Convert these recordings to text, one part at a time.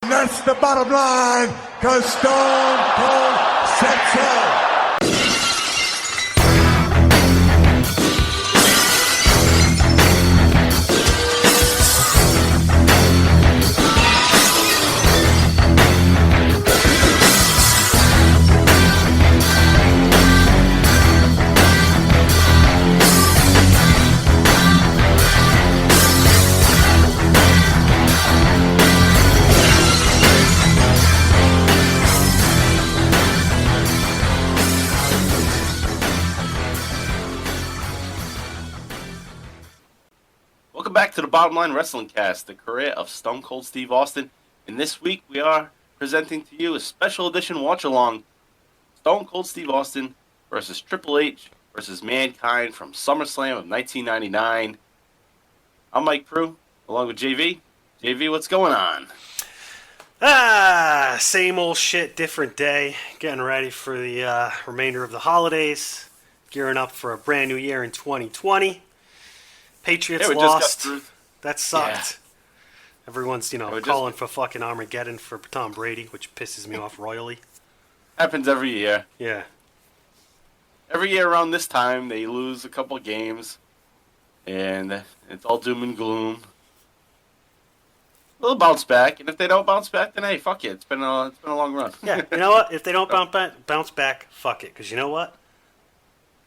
That's the bottom line, because Stone Cold said so. Welcome back to the Bottom Line Wrestling Cast, the career of Stone Cold Steve Austin. And this week we are presenting to you a special edition watch-along, Stone Cold Steve Austin versus Triple H versus Mankind from Summerslam of 1999. I'm Mike Prue, along with JV. JV, what's going on? Same old shit, different day. Getting ready for the remainder of the holidays. Gearing up for a brand new year in 2020. Patriots lost. That sucked. Yeah. Everyone's, calling for fucking Armageddon for Tom Brady, which pisses me off royally. Happens every year. Yeah. Every year around this time, they lose a couple games, and it's all doom and gloom. They'll bounce back, and if they don't bounce back, then hey, fuck it. It's been a long run. Yeah, you know what? If they don't bounce back, fuck it. Because you know what?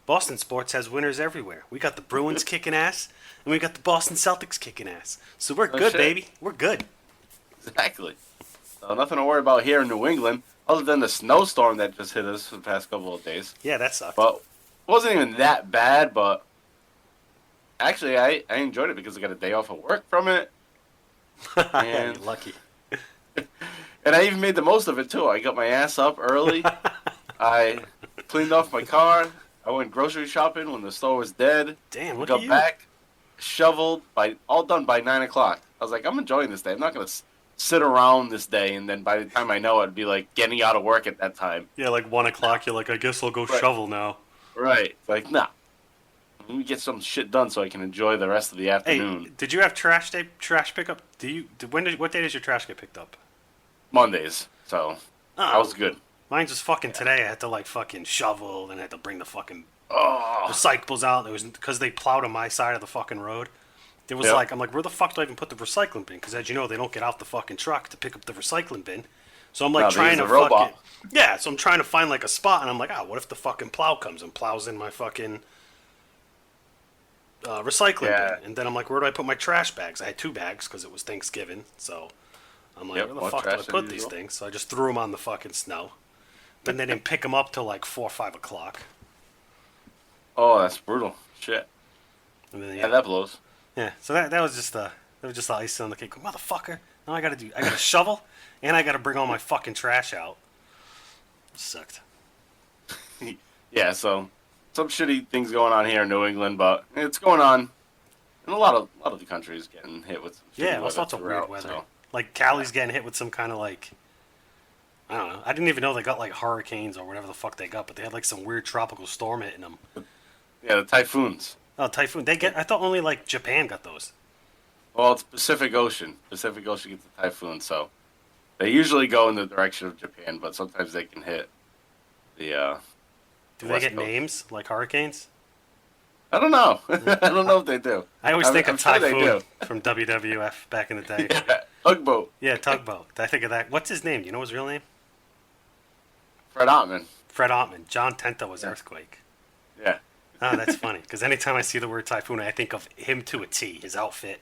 Boston sports has winners everywhere. We got the Bruins kicking ass, and we got the Boston Celtics kicking ass. So we're good, baby. We're good. Exactly. So nothing to worry about here in New England, other than the snowstorm that just hit us for the past couple of days. Yeah, that sucked. But it wasn't even that bad, but actually I enjoyed it because I got a day off of work from it. And you're lucky. And I even made the most of it, too. I got my ass up early. I cleaned off my car. I went grocery shopping when the store was dead. Damn, look at you. Got back, shoveled, all done by 9 o'clock. I was like, I'm enjoying this day. I'm not going to sit around this day, and then by the time I know it, I'd be like getting out of work at that time. Yeah, like 1 o'clock, you're like, I guess I'll go shovel now. Right. It's like, nah. Let me get some shit done so I can enjoy the rest of the afternoon. Hey, did you have trash pickup? What day does your trash get picked up? Mondays. So, that was good. Mine was fucking today. I had to fucking shovel, and I had to bring the fucking recyclables out. It was because they plowed on my side of the fucking road. It was I'm like, where the fuck do I even put the recycling bin? Because as you know, they don't get out the fucking truck to pick up the recycling bin. So I'm trying to robot. So I'm trying to find a spot, and I'm like, what if the fucking plow comes and plows in my fucking recycling bin? And then I'm like, where do I put my trash bags? I had 2 bags because it was Thanksgiving. So I'm like, where the fuck do I put these things? So I just threw them on the fucking snow. Then they didn't pick them up till 4 or 5 o'clock. Oh, that's brutal. Shit. And then, yeah, that blows. Yeah, so that was just the icing on the cake. Motherfucker! Now I gotta shovel, and I gotta bring all my fucking trash out. It sucked. Yeah, so some shitty things going on here in New England, but it's going on in a lot of the countries getting hit with some there's lots of weird weather. So. Like Cali's getting hit with some kind of I don't know. I didn't even know they got hurricanes or whatever the fuck they got, but they had some weird tropical storm hitting them. Yeah, the typhoons. Oh, typhoon. I thought only Japan got those. Well, it's Pacific Ocean. Pacific Ocean gets the typhoon, so they usually go in the direction of Japan, but sometimes they can hit the Do they get names like hurricanes? I don't know. I don't know if they do. I always think of Typhoon from WWF back in the day. Yeah, Tugboat. Yeah, Tugboat. I think of that. What's his name? You know his real name? Fred Ottman. Fred Ottman. John Tenta was Earthquake. Yeah. Oh, that's funny. Because anytime I see the word typhoon, I think of him to a T, his outfit.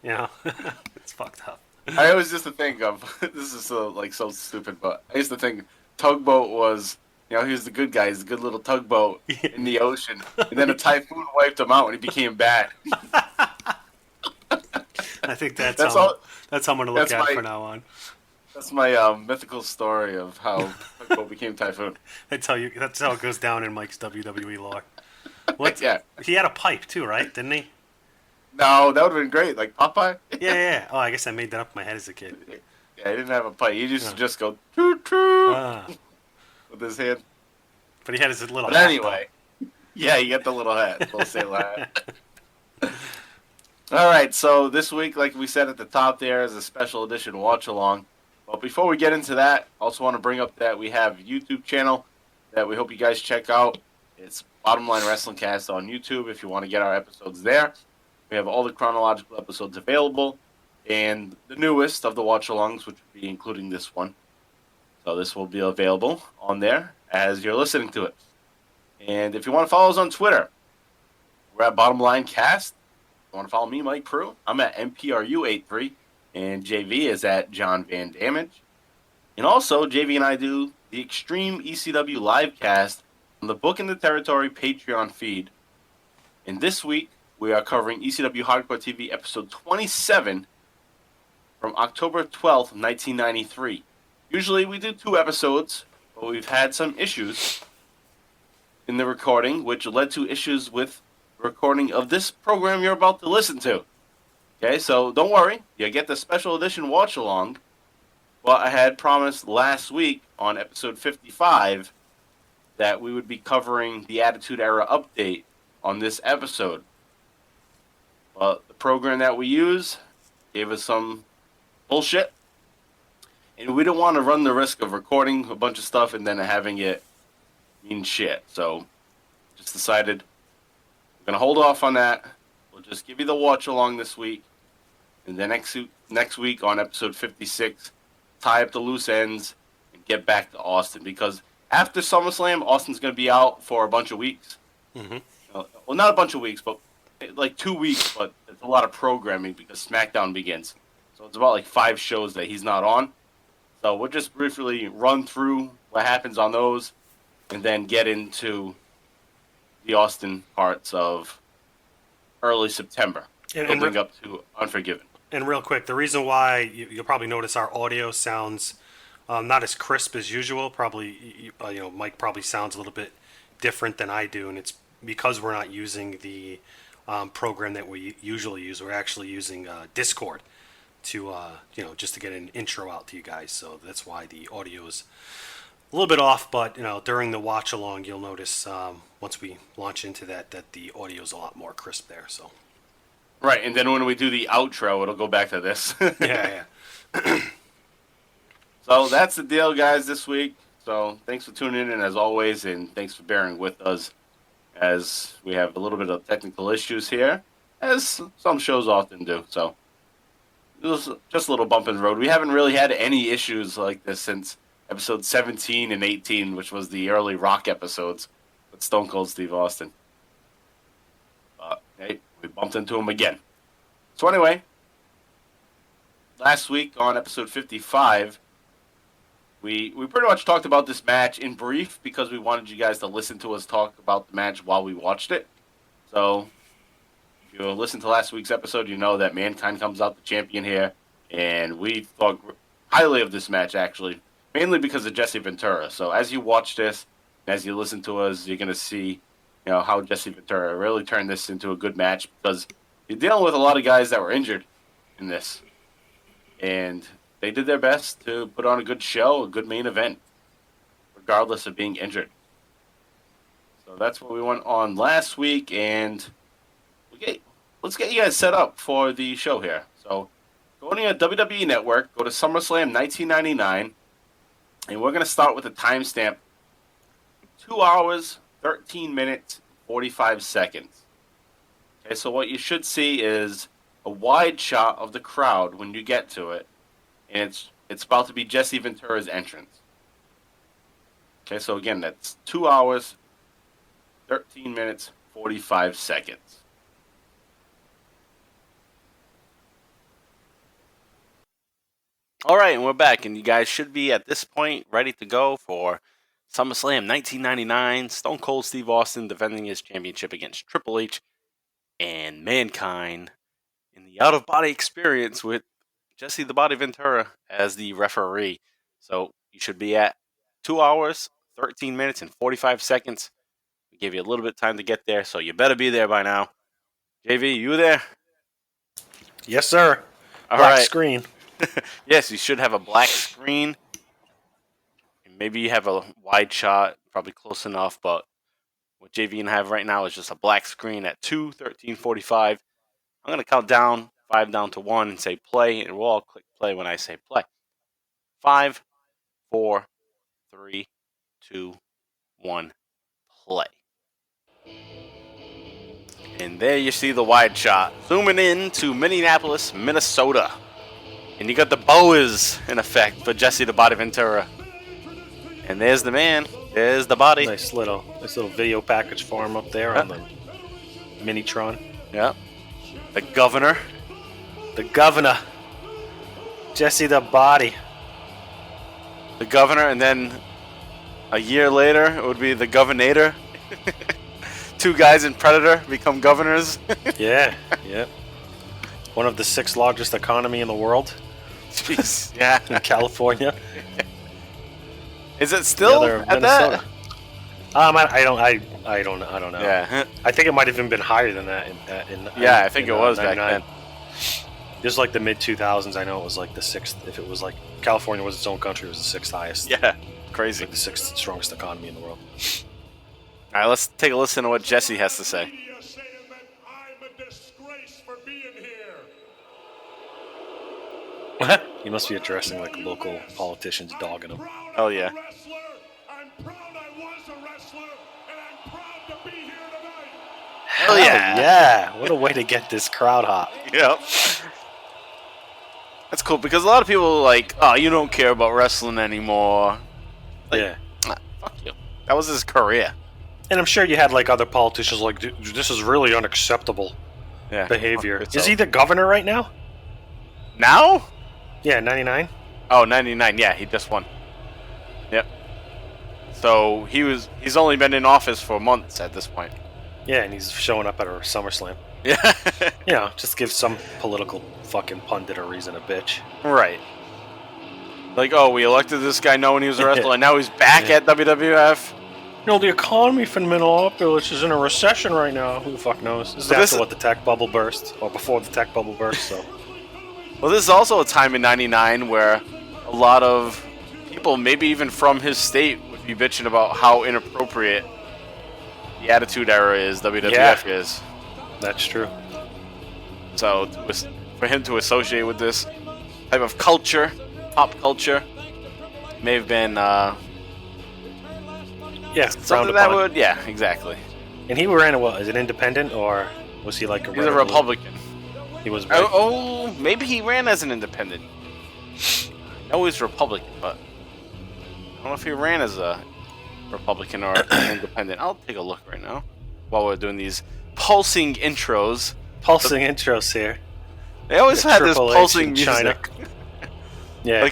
It's fucked up. I always used to think of, this is so stupid, but I used to think Tugboat was, he was the good guy. He's a good little tugboat in the ocean. And then a typhoon wiped him out and he became bad. I think that's how I'm going to look at it from now on. That's my mythical story of how Tugboat became Typhoon. That's how it goes down in Mike's WWE lore. Yeah. He had a pipe too, right? Didn't he? No, that would have been great. Like Popeye? Yeah. Oh, I guess I made that up in my head as a kid. Yeah, he didn't have a pipe. He used to just go, toot, with his hand. But he had his little hat. But anyway, yeah, you got the little hat. Little sailor hat. All right, so this week, like we said at the top, there is a special edition watch along. But before we get into that, I also want to bring up that we have a YouTube channel that we hope you guys check out. It's Bottom Line Wrestling Cast on YouTube if you want to get our episodes there. We have all the chronological episodes available and the newest of the watch alongs, which will be including this one. So this will be available on there as you're listening to it. And if you want to follow us on Twitter, we're at Bottom Line Cast. If you want to follow me, Mike Prue, I'm at MPRU83, and JV is at John Van Damage. And also, JV and I do the Extreme ECW Livecast on the Book in the Territory Patreon feed. And this week, we are covering ECW Hardcore TV episode 27 from October 12th, 1993. Usually we do 2 episodes, but we've had some issues in the recording, which led to issues with recording of this program you're about to listen to. Okay, so don't worry, you get the special edition watch along. Well, I had promised last week on episode 55 that we would be covering the Attitude Era update on this episode. Well, the program that we use gave us some bullshit, and we don't want to run the risk of recording a bunch of stuff and then having it mean shit. So, just decided we're going to hold off on that. We'll just give you the watch along this week. And then next week on episode 56, tie up the loose ends and get back to Austin. Because after SummerSlam, Austin's going to be out for a bunch of weeks. Mm-hmm. Well, not a bunch of weeks, but like 2 weeks. But it's a lot of programming because SmackDown begins. So it's about like 5 shows that he's not on. So we'll just briefly run through what happens on those and then get into the Austin parts of early September. And building up to Unforgiven. And real quick, the reason why you'll probably notice our audio sounds not as crisp as usual. Probably, Mike probably sounds a little bit different than I do, and it's because we're not using the program that we usually use. We're actually using Discord to, just to get an intro out to you guys. So that's why the audio is a little bit off. But during the watch along, you'll notice once we launch into that the audio is a lot more crisp there. So. Right, and then when we do the outro, it'll go back to this. Yeah. So that's the deal, guys, this week. So thanks for tuning in, as always, and thanks for bearing with us as we have a little bit of technical issues here, as some shows often do. So it was just a little bump in the road. We haven't really had any issues like this since episode 17 and 18, which was the early Rock episodes with Stone Cold Steve Austin. But, hey, we bumped into him again. So anyway, last week on episode 55, we pretty much talked about this match in brief because we wanted you guys to listen to us talk about the match while we watched it. So if you listened to last week's episode, you know that Mankind comes out the champion here, and we thought highly of this match, actually, mainly because of Jesse Ventura. So as you watch this, as you listen to us, you're going to see how Jesse Ventura really turned this into a good match because you're dealing with a lot of guys that were injured in this. And they did their best to put on a good show, a good main event, regardless of being injured. So that's what we went on last week, and let's get you guys set up for the show here. So go to your WWE Network, go to SummerSlam 1999, and we're going to start with a timestamp, 2 hours, 13 minutes, 45 seconds. Okay, so what you should see is a wide shot of the crowd when you get to it, and it's about to be Jesse Ventura's entrance. Okay, so again, that's 2 hours, 13 minutes, 45 seconds. All right, and we're back, and you guys should be at this point ready to go for SummerSlam 1999. Stone Cold Steve Austin defending his championship against Triple H and Mankind in the out-of-body experience with Jesse the Body Ventura as the referee. So you should be at 2 hours, 13 minutes, and 45 seconds. We gave you a little bit of time to get there, so you better be there by now. JV, you there? Yes, sir. All Black right. screen. Yes, you should have a black screen. Maybe you have a wide shot, probably close enough, but what JV and I have right now is just a black screen at 2:13:45 I'm going to count down, 5 down to 1, and say play, and we'll all click play when I say play. 5, 4, 3, 2, 1, play. And there you see the wide shot. Zooming in to Minneapolis, Minnesota. And you got the boas in effect for Jesse the Body Ventura. And there's the man. There's the body. Nice little video package for him up there on the Minitron. Yeah. The governor. The governor. Jesse the Body. The governor, and then a year later, it would be the governator. 2 guys in Predator become governors. Yeah. One of the 6 largest economy in the world. Jeez, yeah. In California. Is it still at Minnesota. that? I don't know. Yeah. I think it might have even been higher than that. I think it was back 99. then. Just like the mid 2000s, I know it was like the 6th. If it was like California was its own country, it was the 6th highest. Yeah, crazy. Like the 6th strongest economy in the world. All right, let's take a listen to what Jesse has to say. Media saying that I'm a disgrace for being here. He must be addressing like local politicians dogging him. Oh, yeah. I'm proud I was a wrestler, and I'm proud to be here tonight. Hell yeah. Yeah. What a way to get this crowd hot. Yep. That's cool because a lot of people are like, oh, you don't care about wrestling anymore. Like, Yeah. Fuck you. That was his career. And I'm sure you had like other politicians like, this is really unacceptable Yeah. behavior. Fuck Is he the governor right now? Now? Yeah, 99. Oh, 99. Yeah, he just won. Yep. So he's only been in office for months at this point. Yeah, and he's showing up at a SummerSlam. Yeah. You know, just give some political fucking pundit a reason to bitch. Right. Like, oh, we elected this guy knowing he was a wrestler, and now he's back at WWF. You know, the economy for Minneapolis is in a recession right now. Who the fuck knows? This is after what the tech bubble burst, or before the tech bubble burst, so. Well, this is also a time in 99 where a lot of people, maybe even from his state, would be bitching about how inappropriate the Attitude Era is, WWF is. That's true. So for him to associate with this type of culture, pop culture, may have been something that would, yeah, exactly. And he ran as an independent, or was he like a? He's a Republican. He was. Oh, maybe he ran as an independent. I know he's Republican, but I don't know if he ran as a Republican or an independent. I'll take a look right now while we're doing these pulsing intros. Pulsing intros here. They always had this Triple H pulsing in music. China. Yeah.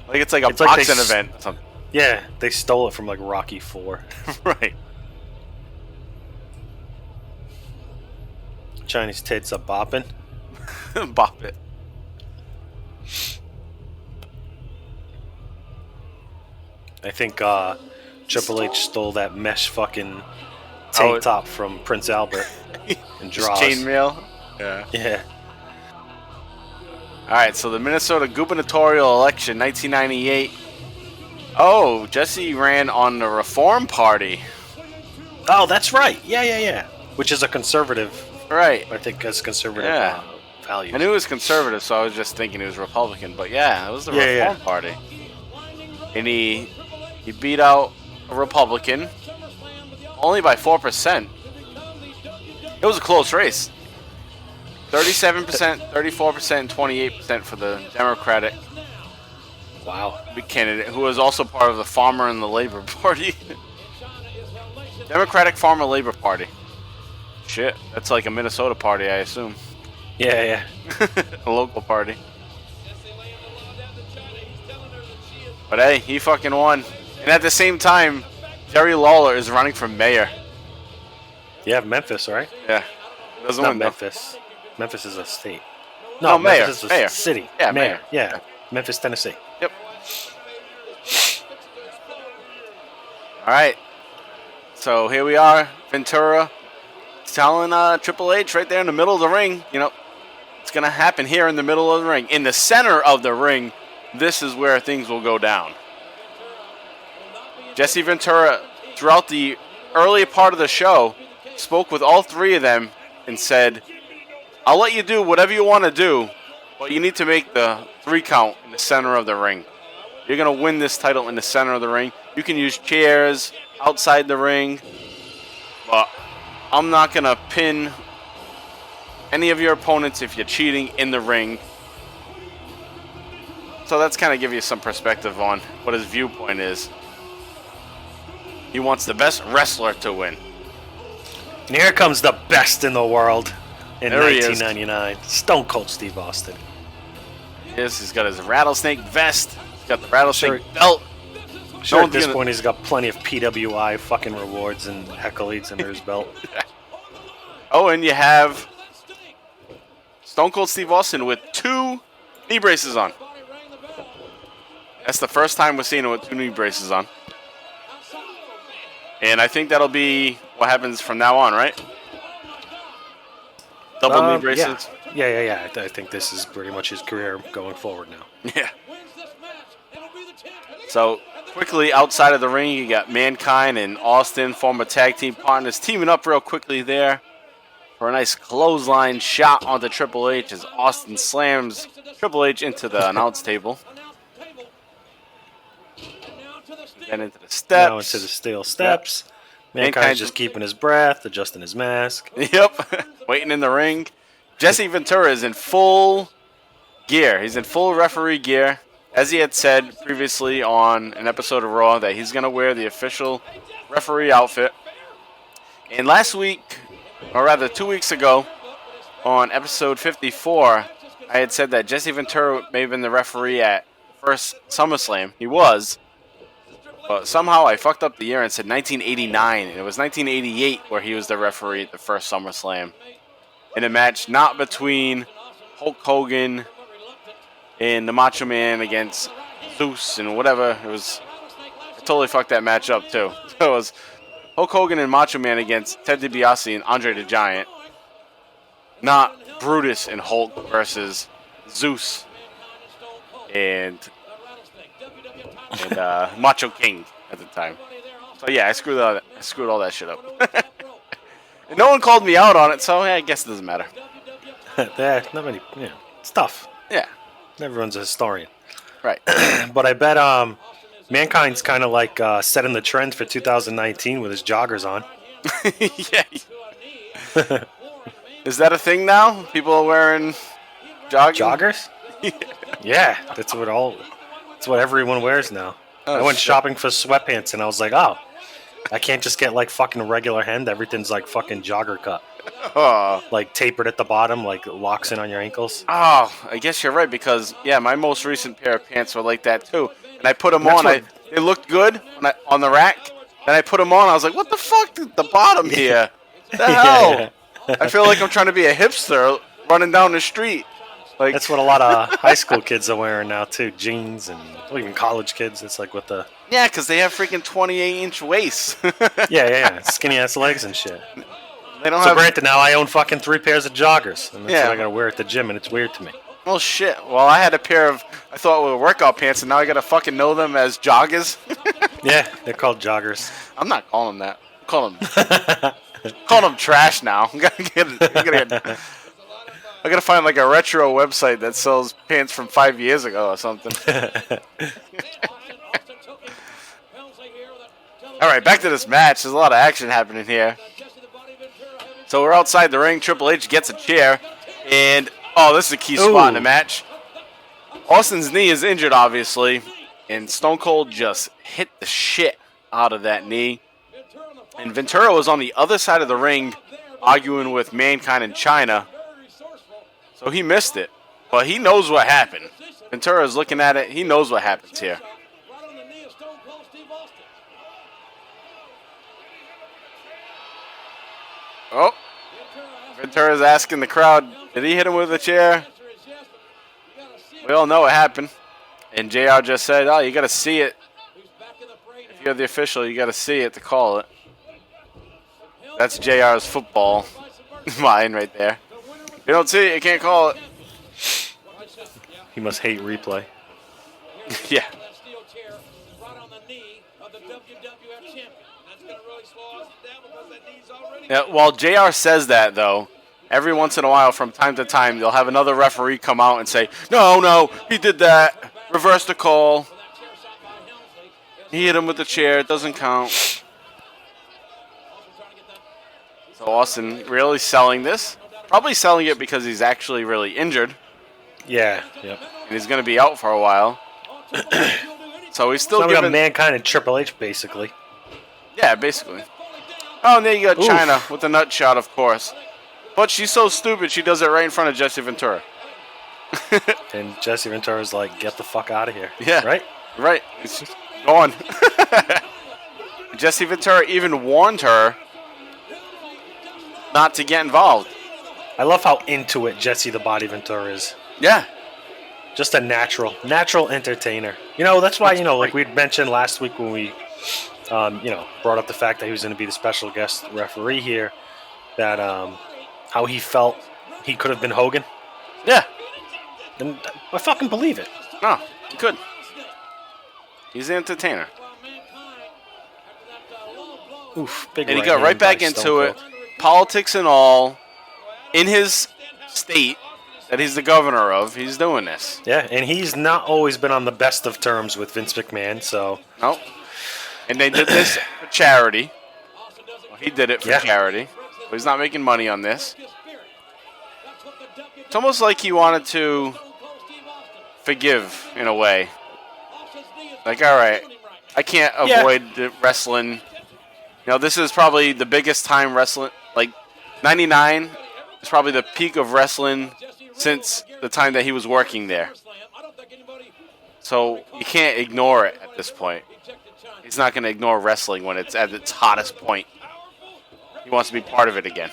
Like it's like a boxing event or something. Yeah, they stole it from like Rocky IV. Right. Chinese tits are bopping. Bop it. I think Triple H stole that mesh fucking tank top from Prince Albert and draws. Chainmail. Yeah. Yeah. All right, so the Minnesota gubernatorial election, 1998. Oh, Jesse ran on the Reform Party. Oh, that's right. Yeah. Which is a conservative. Right. I think has conservative values. I knew it was conservative, so I was just thinking he was Republican. But yeah, it was the Reform Party. And he beat out a Republican only by 4%. It was a close race. 37%, 34%, and 28% for the Democratic candidate, who was also part of the Farmer and the Labor Party. Democratic Farmer Labor Party. Shit, that's like a Minnesota party, I assume. Yeah. A local party. But hey, he fucking won. And at the same time, Jerry Lawler is running for mayor. Yeah, Memphis, right? Yeah. Doesn't Not win, Memphis. Memphis is a state. No, mayor. Memphis is a Mayor. city. Yeah, mayor. mayor. Yeah. Memphis, Tennessee. Yep. All right. So here we are, Ventura, telling Triple H right there in the middle of the ring, you know, it's going to happen here in the middle of the ring. In the center of the ring, this is where things will go down. Jesse Ventura, throughout the early part of the show, spoke with all three of them and said, I'll let you do whatever you want to do, but you need to make the 3 count in the center of the ring. You're going to win this title in the center of the ring. You can use chairs outside the ring, but I'm not going to pin any of your opponents if you're cheating in the ring. So that's kind of give you some perspective on what his viewpoint is. He wants the best wrestler to win. And here comes the best in the world in There he is. 1999. Stone Cold Steve Austin. Yes, he's got his rattlesnake vest. He's got the rattlesnake Sure. belt. Sure, No at this one's point, he's got plenty of PWI fucking rewards and accolades under his belt. Oh, and you have Stone Cold Steve Austin with 2 knee braces on. That's the first time we're seeing him with 2 knee braces on. And I think that'll be what happens from now on, right? Double knee braces? Yeah. I think this is pretty much his career going forward now. Yeah. So, quickly outside of the ring, you got Mankind and Austin, former tag team partners, teaming up real quickly there for a nice clothesline shot onto Triple H as Austin slams Triple H into the announce table. Then into the steps. Now into the steel steps. Mankind's just keeping his breath, adjusting his mask. Yep. Waiting in the ring. Jesse Ventura is in full gear. He's in full referee gear. As he had said previously on an episode of Raw, that he's going to wear the official referee outfit. And last week, or rather 2 weeks ago, on episode 54, I had said that Jesse Ventura may have been the referee at the first SummerSlam. He was. But somehow I fucked up the year and said 1989. And it was 1988 where he was the referee at the first SummerSlam. In a match not between Hulk Hogan and the Macho Man against Zeus and whatever. It was. I totally fucked that match up too. So it was Hulk Hogan and Macho Man against Ted DiBiase and Andre the Giant. Not Brutus and Hulk versus Zeus and Macho King at the time. So yeah, I screwed all that shit up. And no one called me out on it, so I guess it doesn't matter. Not many. Yeah, it's tough. Yeah. Everyone's a historian. Right. But I bet Mankind's kind of like setting the trend for 2019 with his joggers on. Yeah. Is that a thing now? People are wearing joggers? Yeah, that's what everyone wears now. I went shopping for sweatpants and I was like, oh, I can't just get like fucking regular hem. Everything's like fucking jogger cut. Oh. Like tapered at the bottom, like locks in on your ankles. Oh, I guess you're right because, yeah, my most recent pair of pants were like that too. And I put them on. They looked good on the rack. And I put them on. I was like, what the fuck? The bottom here. The hell? Yeah. I feel like I'm trying to be a hipster running down the street. Like that's what a lot of high school kids are wearing now too. Jeans and even college kids. It's like with the... Yeah, because they have freaking 28-inch waists. Yeah. Skinny ass legs and shit. They don't granted, now I own fucking 3 pairs of joggers, and that's what I gotta wear at the gym, and it's weird to me. Well, shit. Well, I had a pair of, I thought were workout pants, and now I gotta fucking know them as joggers. Yeah, they're called joggers. I'm not calling them that. I'm calling them trash now. I gotta find like a retro website that sells pants from 5 years ago or something. All right, back to this match. There's a lot of action happening here. So we're outside the ring. Triple H gets a chair. And, this is a key spot in the match. Austin's knee is injured, obviously. And Stone Cold just hit the shit out of that knee. And Ventura was on the other side of the ring arguing with Mankind and China. So he missed it. But he knows what happened. Ventura is looking at it. He knows what happens here. Oh, Ventura's asking the crowd, did he hit him with a chair? We all know what happened. And JR just said, you got to see it. If you're the official, you got to see it to call it. That's JR's football mind right there. If you don't see it, you can't call it. He must hate replay. Yeah. Yeah, while JR says that, though, every once in a while, from time to time, they'll have another referee come out and say, no, he did that. Reverse the call. He hit him with the chair. It doesn't count. So Austin really selling this. Probably selling it because he's actually really injured. Yeah, yep. And he's going to be out for a while. So he's still giving... Mankind and Triple H, basically. Yeah, basically. Oh, and there you got China with the nut shot, of course. But she's so stupid, she does it right in front of Jesse Ventura. And Jesse Ventura's like, get the fuck out of here. Yeah. Right? Right. It's just gone. Jesse Ventura even warned her not to get involved. I love how into it Jesse the Body Ventura is. Yeah. Just a natural entertainer. That's why, like we mentioned last week when we, brought up the fact that he was going to be the special guest referee here, that how he felt he could have been Hogan. Yeah. And I fucking believe it. No, he could. He's an entertainer. Oof. Big And he got right back into it. Politics and all. In his state that he's the governor of, he's doing this. Yeah, and he's not always been on the best of terms with Vince McMahon, so... No. And they did this for charity. Well, he did it for charity. But he's not making money on this. It's almost like he wanted to forgive, in a way. Like, all right, I can't avoid the wrestling. This is probably the biggest time wrestling. Like, 99 is probably the peak of wrestling since the time that he was working there. So you can't ignore it at this point. He's not going to ignore wrestling when it's at its hottest point. He wants to be part of it again.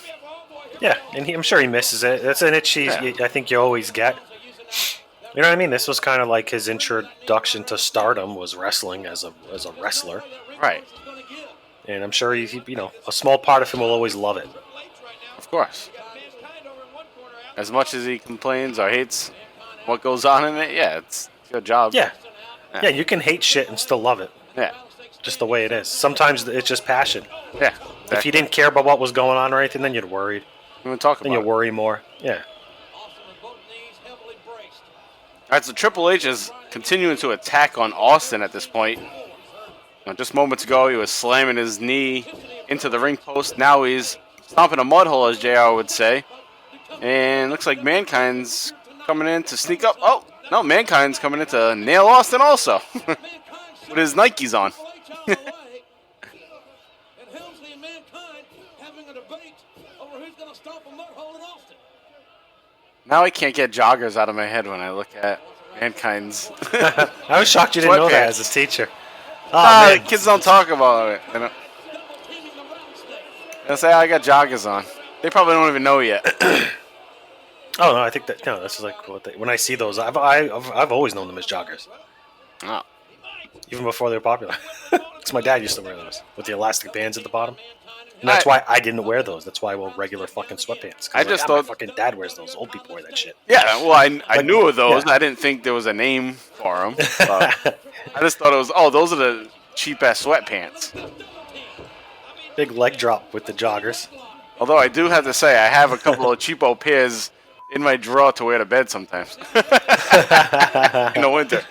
Yeah, and I'm sure he misses it. That's an itch I think you always get. You know what I mean? This was kind of like his introduction to stardom was wrestling as a wrestler. Right. And I'm sure he a small part of him will always love it. Of course. As much as he complains or hates what goes on in it, it's a good job. Yeah, you can hate shit and still love it. Yeah. Just the way it is. Sometimes it's just passion. Yeah. Exactly. If you didn't care about what was going on or anything, then you'd worry. Then you worry more. Yeah. All right, so Triple H is continuing to attack on Austin at this point. Just moments ago, he was slamming his knee into the ring post. Now he's stomping a mud hole, as JR would say. And looks like Mankind's coming in to sneak up. Oh, no, Mankind's coming in to nail Austin also. With his Nikes on. Now I can't get joggers out of my head when I look at Mankind's. I was shocked you didn't know that as a teacher. Kids don't talk about it. They'll say, I got joggers on. They probably don't even know yet. Oh, no, I think that, this is like when I see those, I've always known them as joggers. Oh. Even before they were popular. Because my dad used to wear those with the elastic bands at the bottom. And that's why I didn't wear those. That's why I wore regular fucking sweatpants. I just thought... my fucking dad wears those. Old people wear that shit. Yeah, well, I knew of those. Yeah. I didn't think there was a name for them. I just thought it was, those are the cheap-ass sweatpants. Big leg drop with the joggers. Although I do have to say, I have a couple of cheapo pairs in my drawer to wear to bed sometimes. In the winter.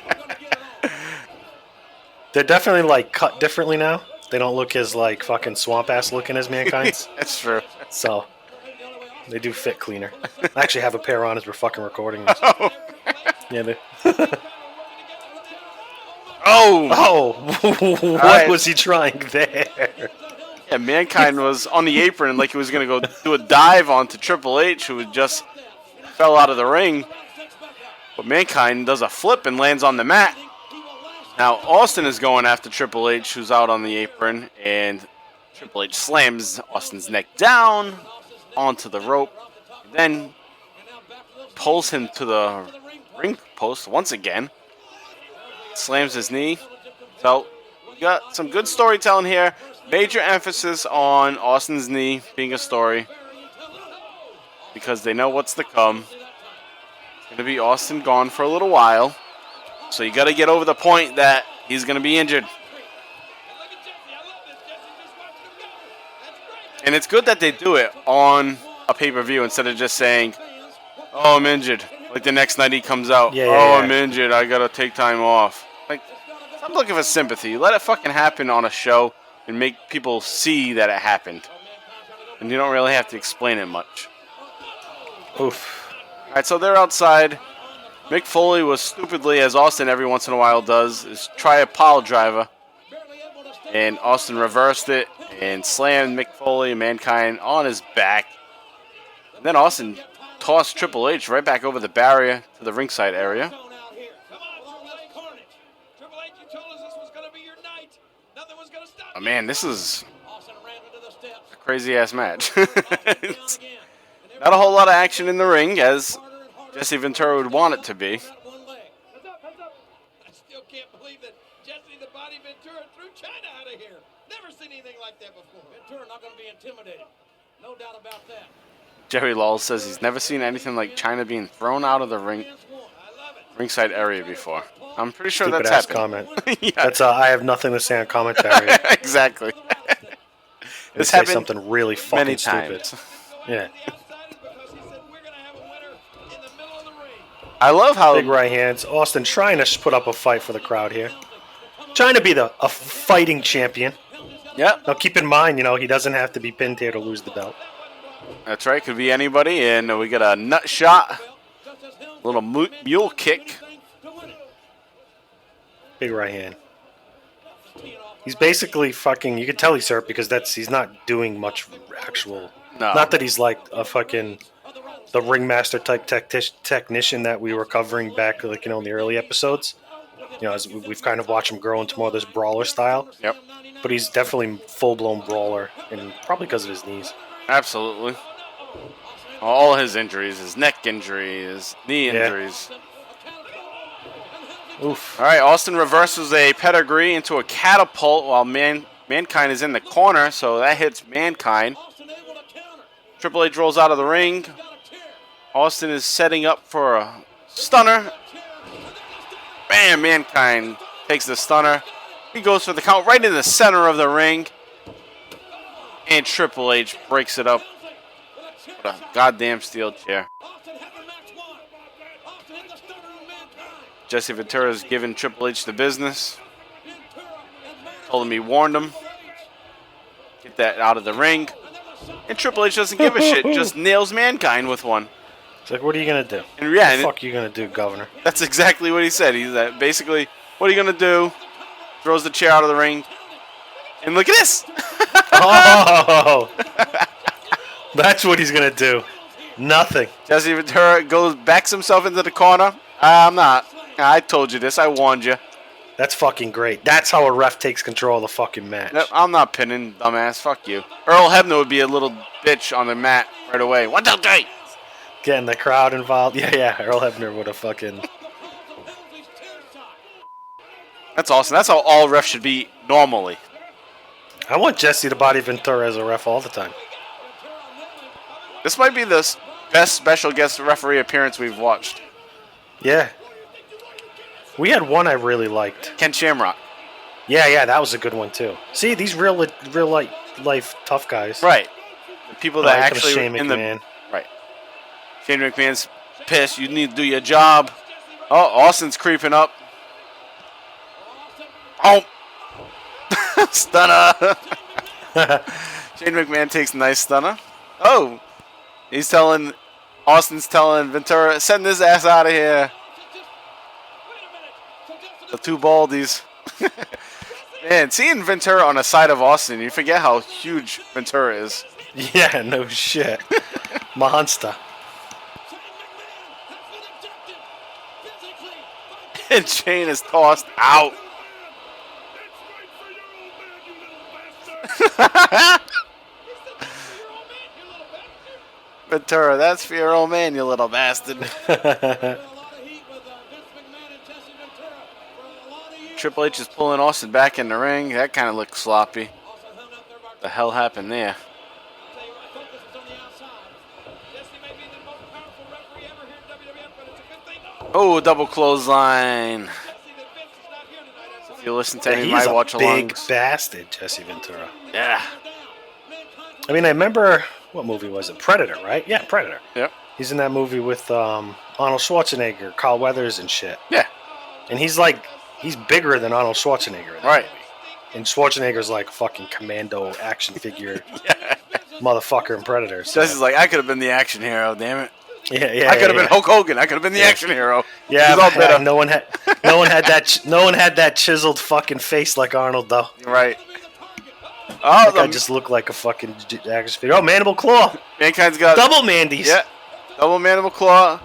They're definitely, cut differently now. They don't look as, fucking swamp-ass looking as Mankind's. That's true. So, they do fit cleaner. I actually have a pair on as we're fucking recording this. Oh. Yeah, they... What was he trying there? Yeah, Mankind was on the apron like he was going to go do a dive onto Triple H, who just fell out of the ring. But Mankind does a flip and lands on the mat. Now, Austin is going after Triple H, who's out on the apron, and Triple H slams Austin's neck down onto the rope, and then pulls him to the ring post once again, slams his knee. So, we got some good storytelling here. Major emphasis on Austin's knee being a story, because they know what's to come. It's going to be Austin gone for a little while. So you got to get over the point that he's going to be injured. And it's good that they do it on a pay-per-view instead of just saying, "Oh, I'm injured." Like the next night he comes out, Yeah, I'm injured. I gotta take time off. Like, I'm looking for sympathy. Let it fucking happen on a show and make people see that it happened. And you don't really have to explain it much. Oof. All right, so they're outside. Mick Foley was stupidly, as Austin every once in a while does, is try a pile driver. And Austin reversed it and slammed Mick Foley and Mankind on his back. And then Austin tossed Triple H right back over the barrier to the ringside area. Oh, man, this is a crazy-ass match. It's not a whole lot of action in the ring, as Jesse Ventura would want it to be. I still can't believe that Jesse the Body Ventura threw China out of here. Never seen anything like that before. Ventura not going to be intimidated. No doubt about that. Jerry Lawler says he's never seen anything like China being thrown out of the ringside area before. I'm pretty sure Stupid that's ass happened. comment. Yeah. That's I have nothing to say on commentary. Exactly. This This say happened something really fucking many stupid. times. Yeah. I love how Big right hands. Austin trying to put up a fight for the crowd here. Trying to be a fighting champion. Yep, Now keep in mind, he doesn't have to be pinned here to lose the belt. that's right. Could be anybody, and we get a nut shot, little mule kick. Big right hand. He's basically fucking. You can tell he's hurt because he's not doing much actual. No. Not that he's like a fucking the ringmaster type technician that we were covering back, like in the early episodes. As we've kind of watched him grow into more of this brawler style. Yep, But he's definitely full blown brawler, and probably because of his knees. absolutely. All his injuries, his neck injury, his knee Yeah. injuries. Oof. All right, Austin reverses a pedigree into a catapult while Mankind is in the corner, so that hits Mankind. Triple H rolls out of the ring. Austin is setting up for a stunner. Bam! Mankind takes the stunner. He goes for the count right in the center of the ring. And Triple H breaks it up with a goddamn steel chair. Jesse Ventura's giving Triple H the business. Told him he warned him. Get that out of the ring. And Triple H doesn't give a shit. Just nails Mankind with one. It's like, what are you gonna do? And yeah, What the fuck are you gonna do, Governor? that's exactly what he said. He's basically, what are you going to do? Throws the chair out of the ring. And look at this. Oh, that's what he's gonna do. Nothing. Jesse Ventura backs himself into the corner. I'm not. I told you this. I warned you. That's fucking great. That's how a ref takes control of the fucking match. Nope, I'm not pinning, dumbass. Fuck you. Earl Hebner would be a little bitch on the mat right away. 1, 2, 3. Getting the crowd involved. Yeah. Earl Hebner would have fucking. That's awesome. That's how all refs should be normally. I want Jesse the Body Ventura as a ref all the time. This might be the best special guest referee appearance we've watched. Yeah. We had one I really liked. Ken Shamrock. Yeah, that was a good one too. See, these real life tough guys. Right. The people that Like actually Shane in the McMahon. right. Shane McMahon's pissed. You need to do your job. Oh, Austin's creeping up. Oh. Stunner. Shane McMahon takes a nice stunner. Oh. Austin's telling Ventura, send this ass out of here. The two baldies. Man, seeing Ventura on the side of Austin, you forget how huge Ventura is. Yeah, no shit. Monster. And Shane is tossed out. Ventura, that's for your old man, you little bastard. Triple H is pulling Austin back in the ring. That kind of looked sloppy. The hell happened there? Oh, double clothesline. So if you listen to any of my watch He's a big alongs. bastard, Jesse Ventura. Yeah. I mean, I remember, what movie was it? Predator, right? Yeah, Predator. Yep. He's in that movie with Arnold Schwarzenegger, Carl Weathers, and shit. Yeah. And he's bigger than Arnold Schwarzenegger in that movie. And Schwarzenegger's like a fucking commando action figure motherfucker in Predator. So. Jesse's like, I could have been the action hero, damn it. Yeah. I could have been Hulk Hogan. I could have been the action hero. Yeah, he's all bitter. no one had that chiseled fucking face like Arnold though. Right. Oh, I just look like a fucking action figure. Oh, Mandible Claw. Mankind's got double Mandies. Yeah, double Mandible Claw.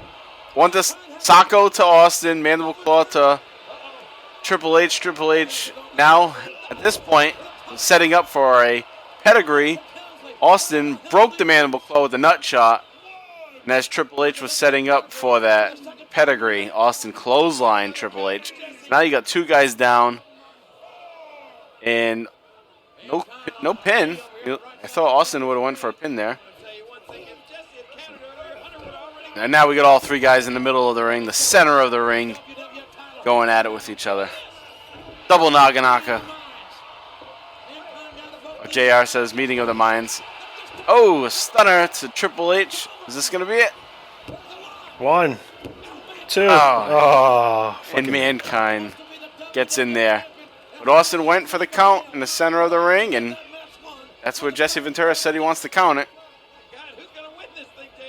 One to Sacco to Austin. Mandible Claw to Triple H. Triple H now at this point setting up for a pedigree. Austin broke the Mandible Claw with a nut shot. And as Triple H was setting up for that pedigree, Austin clotheslined Triple H. Now you got two guys down. And no pin. I thought Austin would have went for a pin there. And now we got all three guys in the middle of the ring, the center of the ring, going at it with each other. Double Naganaka. JR says, meeting of the minds. Oh, a stunner to Triple H. Is this going to be it? 1, 2. And Mankind gets in there. But Austin went for the count in the center of the ring, and that's where Jesse Ventura said he wants to count it. Who's going to win this thing, JR?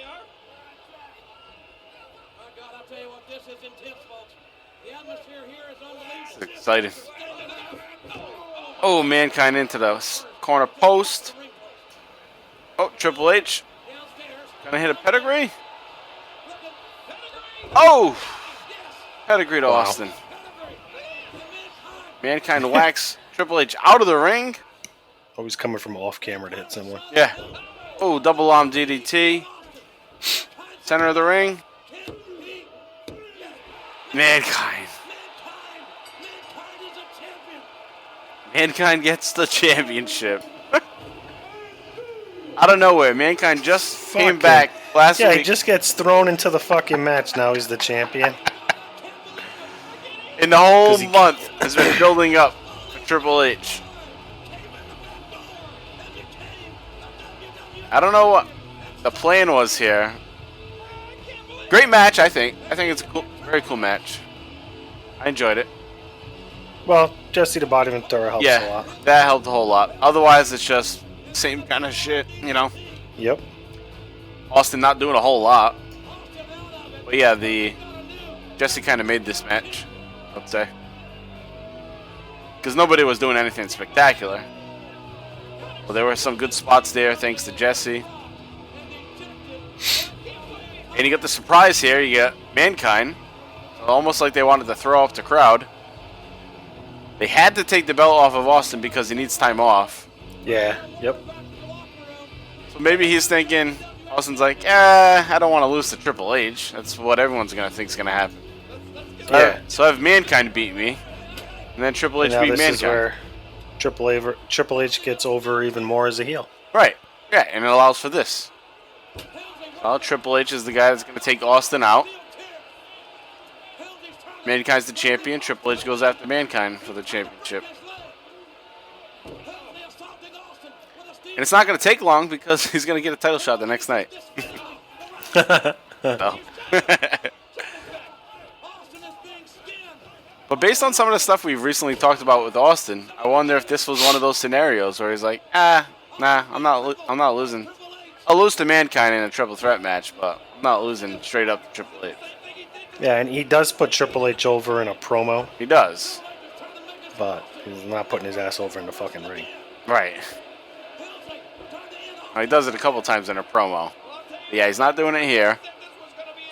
Oh, God, I'll tell you what, this is intense, folks. The atmosphere here is unbelievable. It's exciting. Oh, Mankind into the corner post. Oh, Triple H. Gonna hit a pedigree. Oh! Pedigree to Austin. Mankind whacks Triple H out of the ring. Always coming from off camera to hit someone. Yeah. Oh, double arm DDT. Center of the ring. Mankind. Mankind gets the championship. Out of nowhere, Mankind just came back last week. Yeah, he just gets thrown into the fucking match. Now he's the champion. And the whole month has been building up for Triple H. I don't know what the plan was here. Great match, I think. I think it's a cool, very cool match. I enjoyed it. Well, Jesse the Body Ventura helps a lot. That helped a whole lot. Otherwise, it's just same kind of shit, you know. Yep. Austin not doing a whole lot. But yeah, Jesse kind of made this match, I would say. Because nobody was doing anything spectacular. Well, there were some good spots there thanks to Jesse. And you got the surprise here. You got Mankind. Almost like they wanted to throw off the crowd. They had to take the belt off of Austin because he needs time off. Yeah, yep. So maybe he's thinking, Austin's like, I don't want to lose to Triple H. That's what everyone's going to think is going to happen. Yeah. So I have Mankind beat me. And then Triple H beat Mankind. This is where Triple H gets over even more as a heel. Right. Yeah, and it allows for this. Well, Triple H is the guy that's going to take Austin out. Mankind's the champion. Triple H goes after Mankind for the championship. And it's not going to take long because he's going to get a title shot the next night. No. But based on some of the stuff we've recently talked about with Austin, I wonder if this was one of those scenarios where he's like, nah, I'm not losing. I'll lose to Mankind in a triple threat match, but I'm not losing straight up to Triple H. Yeah, and he does put Triple H over in a promo. He does. But he's not putting his ass over in the fucking ring. Right. Well, he does it a couple times in a promo. Yeah, he's not doing it here.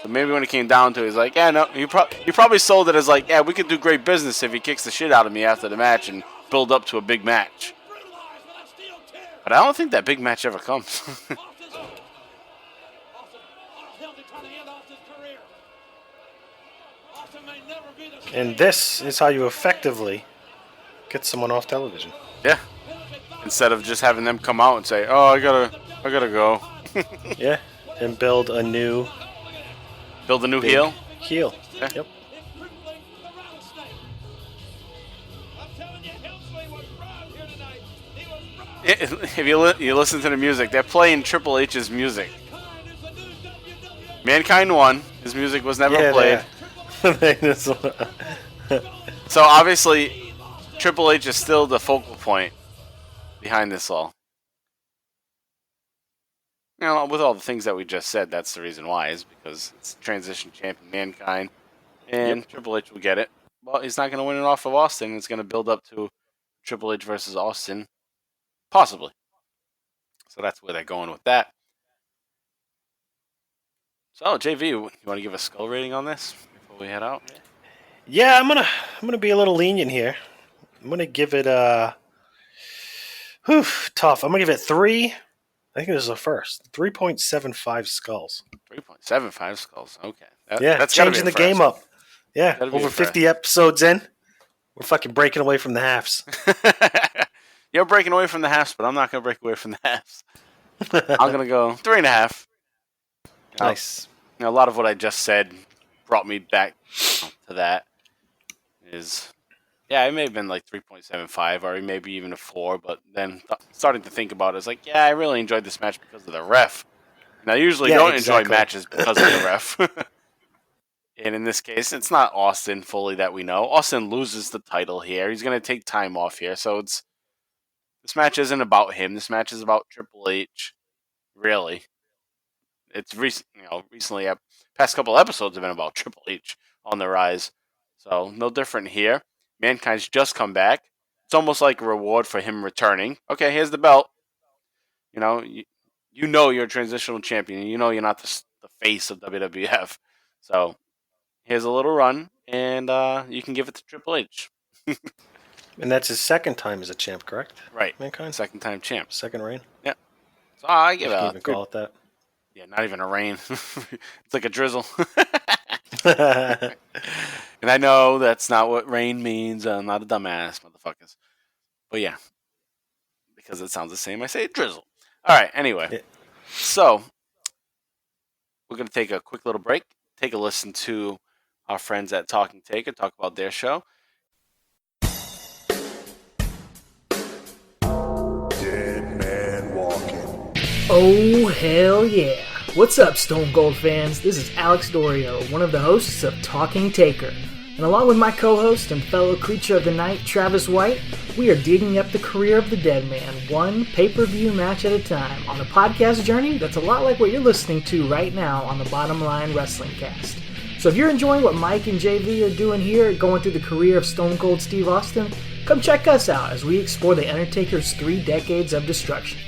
So maybe when it came down to it, he's like, yeah, no, you probably sold it as like, yeah, we could do great business if he kicks the shit out of me after the match and build up to a big match. But I don't think that big match ever comes. And this is how you effectively get someone off television. Yeah. Instead of just having them come out and say, oh, I gotta go. Yeah. And build a new heel? Heel. Yeah. Yep. if you listen to the music, they're playing Triple H's music. Mankind won. His music was never played. So obviously, Triple H is still the focal point behind this all. You know, with all the things that we just said, that's the reason why, is because it's transition champion Mankind, and Triple H will get it. Well, he's not going to win it off of Austin. It's going to build up to Triple H versus Austin, possibly. So that's where they're going with that. So, JV, you want to give a skull rating on this before we head out? Yeah, I'm gonna be a little lenient here. I'm gonna give it tough. I'm gonna give it 3. I think it was the first 3.75 skulls. 3.75 skulls. Okay. That's changing the game up. Yeah, over 50 episodes in, we're fucking breaking away from the halves. You're breaking away from the halves, but I'm not gonna break away from the halves. I'm gonna go 3.5. Nice. A lot of what I just said brought me back to that. It may have been like 3.75 or maybe even a 4, but then starting to think about it, it's like, I really enjoyed this match because of the ref. And I usually don't enjoy matches because of the ref. And in this case, it's not Austin fully that we know. Austin loses the title here. He's going to take time off here. So this match isn't about him. This match is about Triple H, really. It's recently, past couple episodes have been about Triple H on the rise. So no different here. Mankind's just come back. It's almost like a reward for him returning. Okay, here's the belt. You know you're a transitional champion. You know you're not the face of WWF. So here's a little run, and you can give it to Triple H. And that's his second time as a champ, correct? Right. Mankind? Second time champ. Second reign? Yeah. So I give it a... even call it that. Yeah, not even a rain. It's like a drizzle. And I know that's not what rain means. I'm not a dumbass, motherfuckers. But yeah, because it sounds the same, I say drizzle. All right, anyway. So, we're going to take a quick little break, take a listen to our friends at Talking Taker talk about their show. Deadman walking. Oh, hell yeah. What's up, Stone Cold fans? This is Alex Dorio, one of the hosts of Talking Taker. And along with my co-host and fellow creature of the night, Travis White, we are digging up the career of the Deadman, one pay-per-view match at a time, on a podcast journey that's a lot like what you're listening to right now on the Bottom Line Wrestling Cast. So if you're enjoying what Mike and JV are doing here, going through the career of Stone Cold Steve Austin, come check us out as we explore the Undertaker's 3 decades of destruction.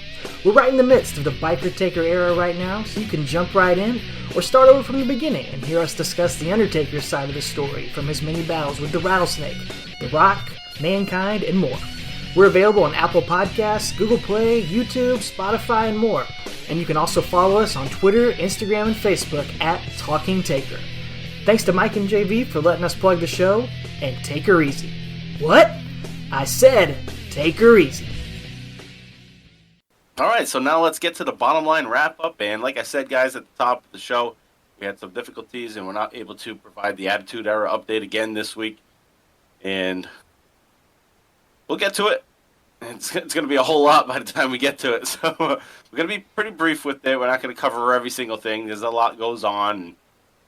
We're right in the midst of the Biker Taker era right now, so you can jump right in or start over from the beginning and hear us discuss the Undertaker's side of the story from his many battles with the Rattlesnake, The Rock, Mankind, and more. We're available on Apple Podcasts, Google Play, YouTube, Spotify, and more. And you can also follow us on Twitter, Instagram, and Facebook at Talking Taker. Thanks to Mike and JV for letting us plug the show, and take her easy. What? I said, take her easy. All right, so now let's get to the bottom line wrap-up. And like I said, guys, at the top of the show, we had some difficulties, and we're not able to provide the Attitude Era update again this week. And we'll get to it. It's going to be a whole lot by the time we get to it. So we're going to be pretty brief with it. We're not going to cover every single thing. There's a lot goes on.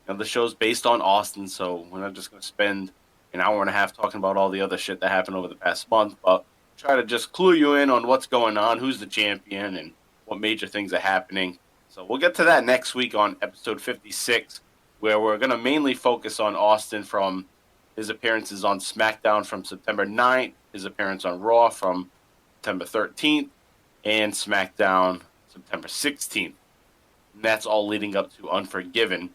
And, the show's based on Austin, so we're not just going to spend an hour and a half talking about all the other shit that happened over the past month. But try to just clue you in on what's going on, who's the champion, and what major things are happening. So we'll get to that next week on episode 56, where we're going to mainly focus on Austin from his appearances on SmackDown from September 9th, his appearance on Raw from September 13th, and SmackDown September 16th. And that's all leading up to Unforgiven,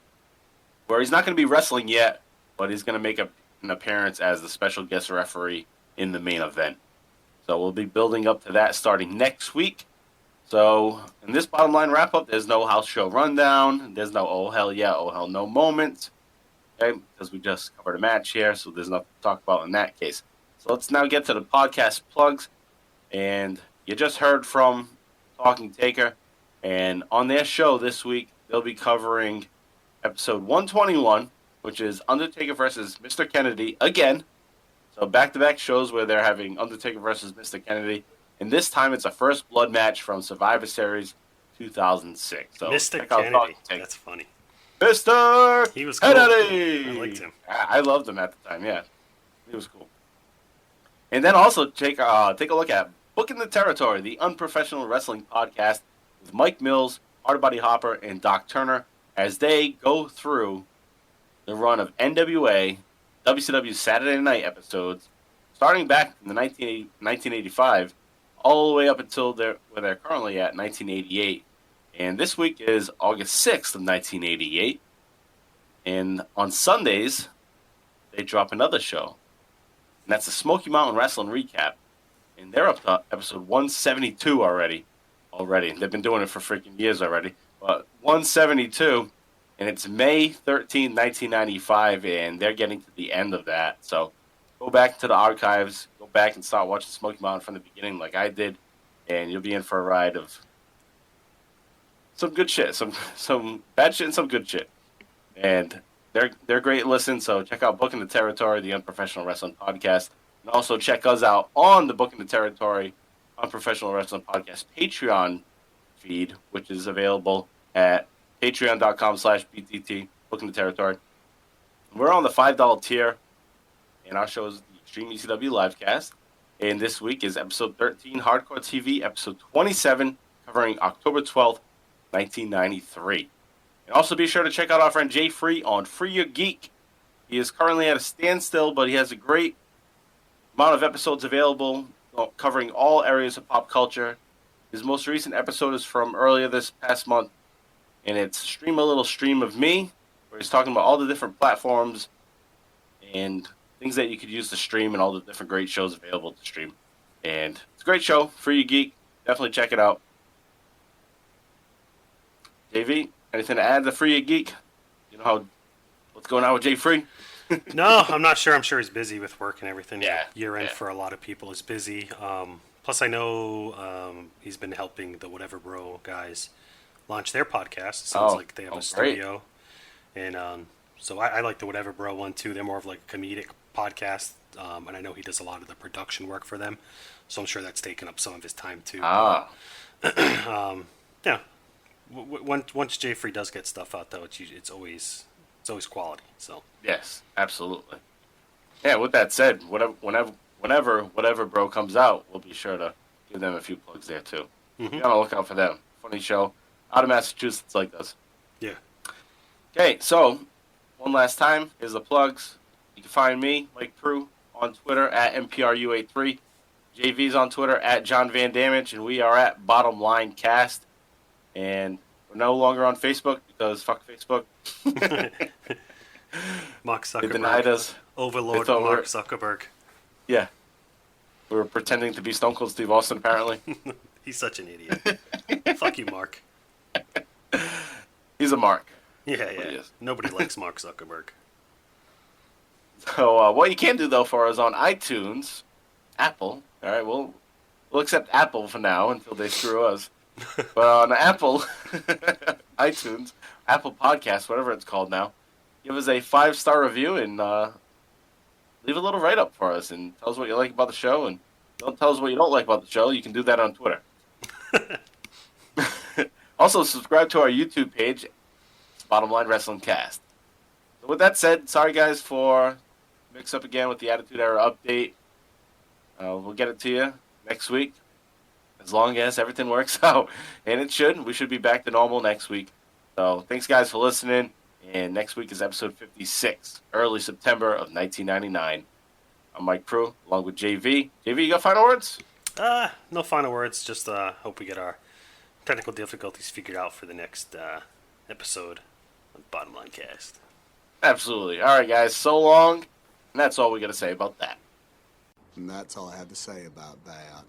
where he's not going to be wrestling yet, but he's going to make an appearance as the special guest referee in the main event. So we'll be building up to that starting next week. So in this bottom line wrap-up, there's no house show rundown. There's no oh hell yeah, oh hell no moment. Okay, because we just covered a match here, so there's nothing to talk about in that case. So let's now get to the podcast plugs. And you just heard from Talking Taker. And on their show this week, they'll be covering episode 121, which is Undertaker versus Mr. Kennedy again. So back-to-back shows where they're having Undertaker versus Mr. Kennedy. And this time it's a first blood match from Survivor Series 2006. So Mr. Kennedy. That's funny. Mr. He was cool. Kennedy. I liked him. I loved him at the time, yeah. He was cool. And then also take a look at Booking the Territory, the Unprofessional Wrestling Podcast with Mike Mills, Hardbody Harper, and Doc Turner as they go through the run of NWA WCW Saturday Night episodes, starting back in the 1985, all the way up until where they're currently at 1988. And this week is August 6th of 1988. And on Sundays, they drop another show. And that's the Smoky Mountain Wrestling Recap. And they're up to episode 172 already. They've been doing it for freaking years already. But 172, and it's May 13, 1995, and they're getting to the end of that. So go back to the archives, go back and start watching Smoky Mountain from the beginning like I did, and you'll be in for a ride of some good shit, some bad shit and some good shit. And they're great listen, so check out Booking the Territory, the Unprofessional Wrestling Podcast. And also check us out on the Booking the Territory Unprofessional Wrestling Podcast Patreon feed, which is available at patreon.com/BTT, Booking the Territory. We're on the $5 tier, and our show is the Extreme ECW Livecast. And this week is episode 13, Hardcore TV, episode 27, covering October 12th, 1993. And also be sure to check out our friend Jay Free on Free Your Geek. He is currently at a standstill, but he has a great amount of episodes available covering all areas of pop culture. His most recent episode is from earlier this past month, and it's Stream a Little Stream of Me, where he's talking about all the different platforms and things that you could use to stream and all the different great shows available to stream. And it's a great show, Free Your Geek. Definitely check it out. JV, anything to add to Free Your Geek? You know what's going on with Jay Free? No, I'm not sure. I'm sure he's busy with work and everything. Yeah. Year end for a lot of people is busy. Plus, I know he's been helping the Whatever Bro guys launch their podcast. It sounds like they have a studio. Great. And so I like the Whatever Bro one, too. They're more of like a comedic podcast. And I know he does a lot of the production work for them. So I'm sure that's taken up some of his time, too. Yeah. Once Jay Free does get stuff out, though, it's always quality. So yes, absolutely. Yeah. With that said, whenever Whatever Bro comes out, we'll be sure to give them a few plugs there too. Mm-hmm. Be on the lookout for them. Funny show out of Massachusetts, like us. Yeah. Okay, so one last time, here's the plugs. You can find me, Mike Prue, on Twitter at MPRU83. JV's on Twitter at John Van Damage, and we are at Bottom Line Cast. And we're no longer on Facebook because fuck Facebook. Mark Zuckerberg. They denied us. Overlord Mark Zuckerberg. Yeah. We were pretending to be Stone Cold Steve Austin, apparently. He's such an idiot. Fuck you, Mark. He's a Mark. Yeah. Nobody likes Mark Zuckerberg. So what you can do, though, for us on iTunes, Apple, all right, we'll accept Apple for now until they screw us. But on Apple, iTunes, Apple Podcasts, whatever it's called now, give us a 5-star review and leave a little write-up for us and tell us what you like about the show. And don't tell us what you don't like about the show. You can do that on Twitter. Also, subscribe to our YouTube page, Bottom Line Wrestling Cast. So with that said, sorry guys for mix up again with the Attitude Era update. We'll get it to you next week. As long as everything works out. And it should. We should be back to normal next week. So thanks, guys, for listening. And next week is episode 56, early September of 1999. I'm Mike Prue, along with JV. JV, you got final words? No final words. Just hope we get our technical difficulties figured out for the next episode of Bottom Line Cast. Absolutely. All right, guys. So long. And that's all we got to say about that. And that's all I have to say about that.